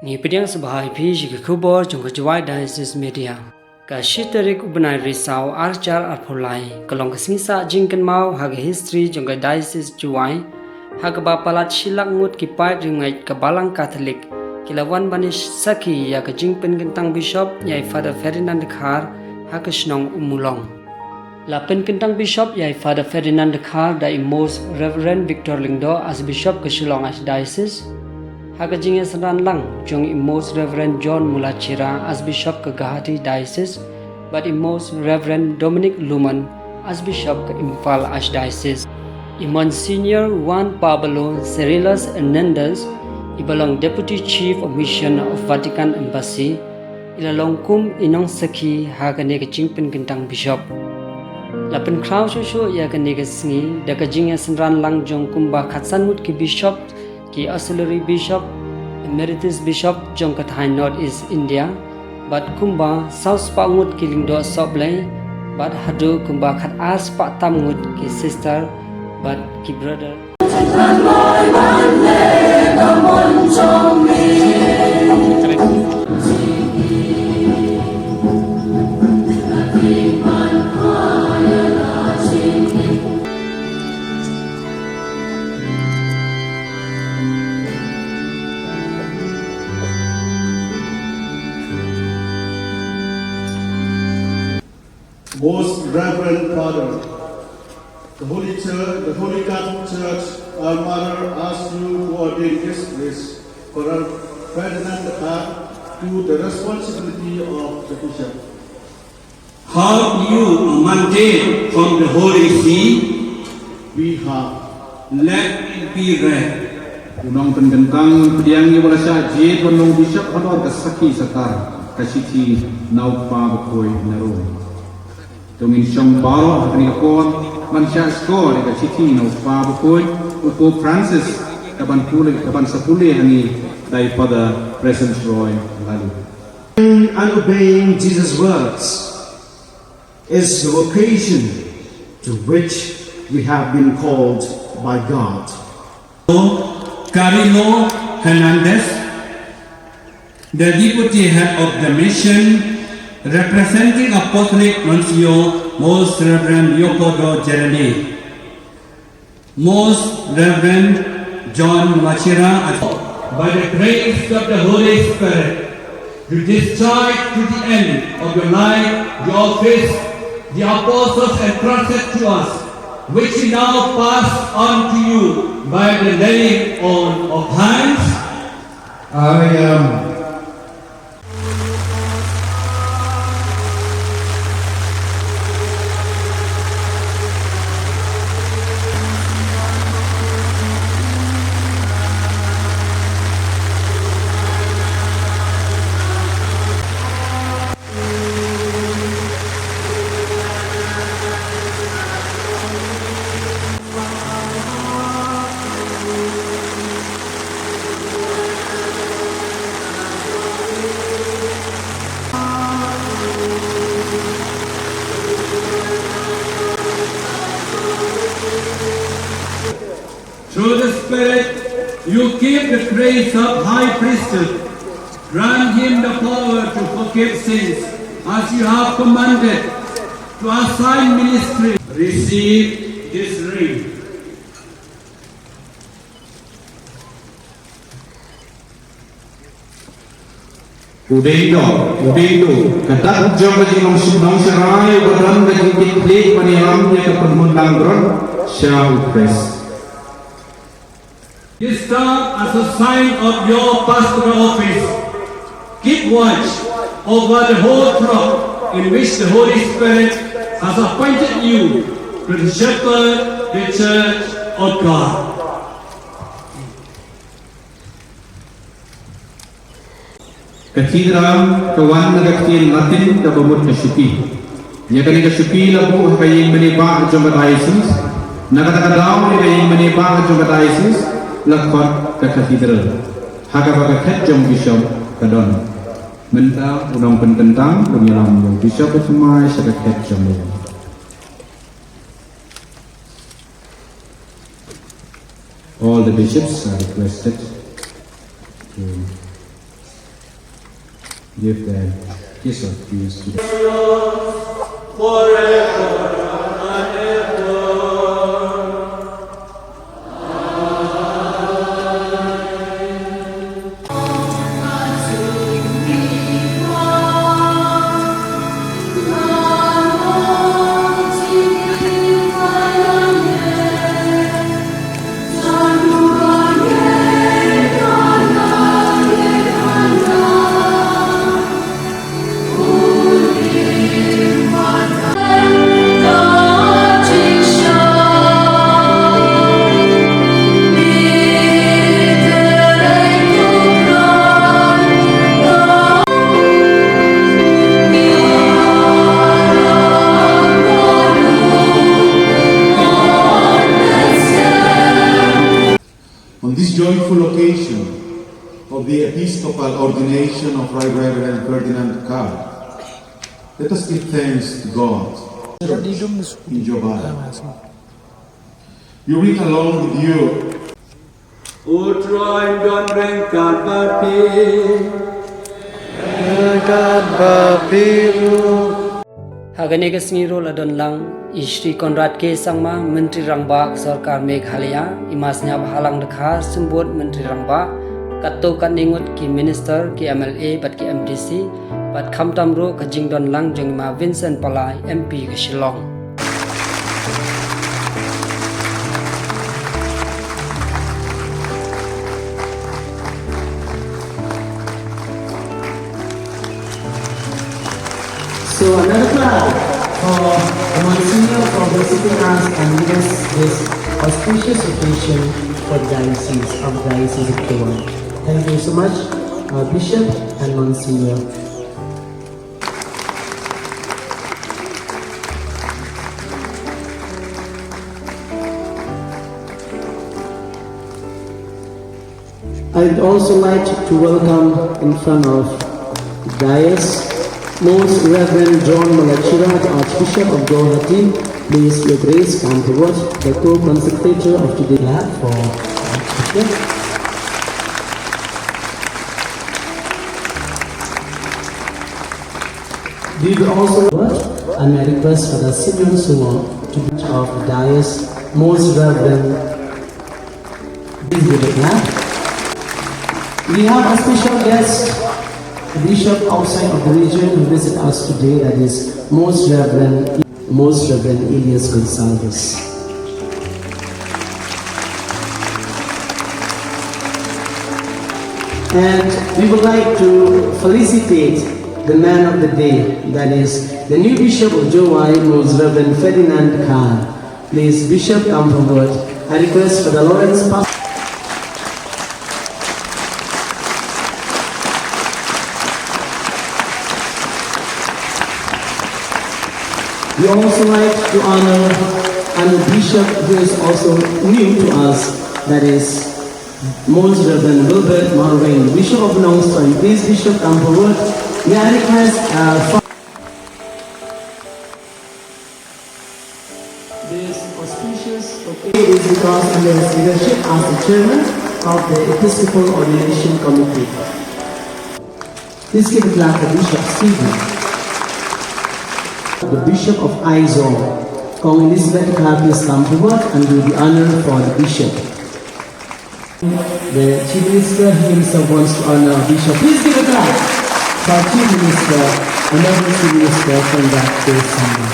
Ni pediang sebagai pihak kekubur jangka Jowai Diocese media. Kasih tarik ubenai risau arcar arpulai. Kalong kesingsa jingkan mau haga history jangka Diocese Jowai. Haga bapalat silak ngut kipai ringai kebalang Katolik. Kilawan banis saki ya ke jing Pynkyntang Bishop yai Father Ferdinand Dkhar haga senong umulong. La Pynkyntang Bishop yai Father Ferdinand Dkhar da Most Reverend Victor Lingdo as Bishop ke Shillong as Diocese. Haga jingnya seran lang jong Most Reverend John Mulachira as Bishop ke Gahati Diocese, but Most Reverend Dominic Luman as Bishop ke Impal Archdiocese. Monsignor Juan Pablo Cerilas Hernandez ibalang Deputy Chief of Mission of Vatican Embassy ilalong kum inong saki haga nega jing Pynkyntang Bishop. Lapen kraw susu ya ke nega singi daga jingnya seran lang jong kumba katsanmut ki Bishop ki Auxiliary Bishop, Emeritus Bishop jong Kathai North East India, but kumba South Pangut ki Lingdo Soblay, but hadu kumba Khat As Pak Tamgut ki Sister, but ki Brother. Most Reverend Father, the Holy Church, the Holy Catholic Church, our Mother, asks you to ordain this priest for our Ferdinand Dkhar to the responsibility of the bishop. Have you a mandate from the Holy See? We have. Let it be read. Unang Pynkyntang pediang wala siya jid wanong bishop honor kasaki sakar kasiti naupa bakoy naro. Tungin siyang baro ni kon man siya skor ni kasiti naupa bakoy Pope Francis kaban sapuli ani daripada Presence Roy lalu. And obeying Jesus' words is the vocation to which we have been called by God. Carilo Hernandez, the Deputy Head of the Mission, representing Apostolic Nuncio, Most Reverend Yokodo Jeremy, Most Reverend John Mulachira, by the grace of the Holy Spirit, to discharge to the end of your life the office the apostles entrusted to us, which we now pass on to you by the laying on of hands. I am Through the Spirit, you keep the grace of High Priesthood. Grant him the power to forgive sins, as you have commanded, to assign ministry. Receive this ring. Udido, katak jom bajinong sunong serai badan bajing klik panilamnya ke penundang beron syau pres. This serve as a sign of your pastoral office. Keep watch over the whole flock in which the Holy Spirit has appointed you to shepherd the Church of God. Katidram kawan nagaktil natin kabamut na syupi. Nya kani ka syupi labu kaying maniba jong Diocese. Nakatakadaw ni kaying maniba jong Diocese lakot ka katidral. Haga bagakat jong Bishop kadon. Menta unang Pynkyntang pengilam jong Bishop semai sakakat jong. All the bishops are requested to give their kiss of peace to them. On this joyful occasion of the Episcopal ordination of Right Reverend Ferdinand Dkhar, let us give thanks to God in Jowai. You read along with you. Utroin don rengkat Hagane kasngiro ladon lang Ishri Konrad ke sangma Menteri Rangba Sarkar Meghalaya imasnya bahalang Dkhar sembut Menteri Rangba kato kat ningut ki minister ki MLA bat ki MDC bat kham tamro ka jingdon lang jongma Vincent Palai MP ke Shillong. So another clap for Monsignor for visiting us and giving us this auspicious occasion for the Diocese of Jowai. Thank you so much, Bishop and Monsignor. I'd also like to welcome in front of the Diocese Most Reverend John Malachira, the Archbishop of Guwahati. Please, Your Grace, come forward, the co-consecrator of today's lab for Archbishop. We will also and I request for the Simeon Sumo to be of the Diocese Most Reverend. Please give it now. We have a special guest, a bishop outside of the region who visit us today, that is Most Reverend Elias Gonsalves. And we would like to felicitate the man of the day, that is the new Bishop of Jowai, Most Reverend Ferdinand Dkhar. Please, Bishop, come forward. I request for the Lawrence Pastor. We also like to honor a bishop who is also new to us, that is Most Reverend Wilbert Marwain, Bishop of Longstone. Please, Bishop, come forward. May I request this auspicious occasion is because under his leadership as the chairman of the Episcopal Ordination Committee. Please give a clap for Bishop Stephen. The Bishop of Aizong, Kong Elizabeth Dkhar, please come forward and do the honor for the Bishop. The Chief Minister himself wants to honor the Bishop. Please give a clap for our Chief Minister, Honorable Chief Minister from that day Sunday.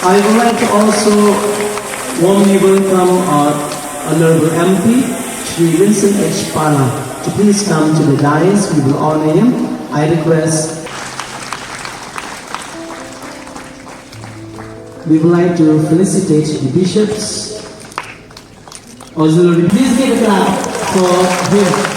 I would like to also warmly welcome our Honorable MP, Shri Vincent H. Pala, to please come to the dais. We will honor him. I request. We would like to felicitate the bishops. Auxiliary, please give a clap for him.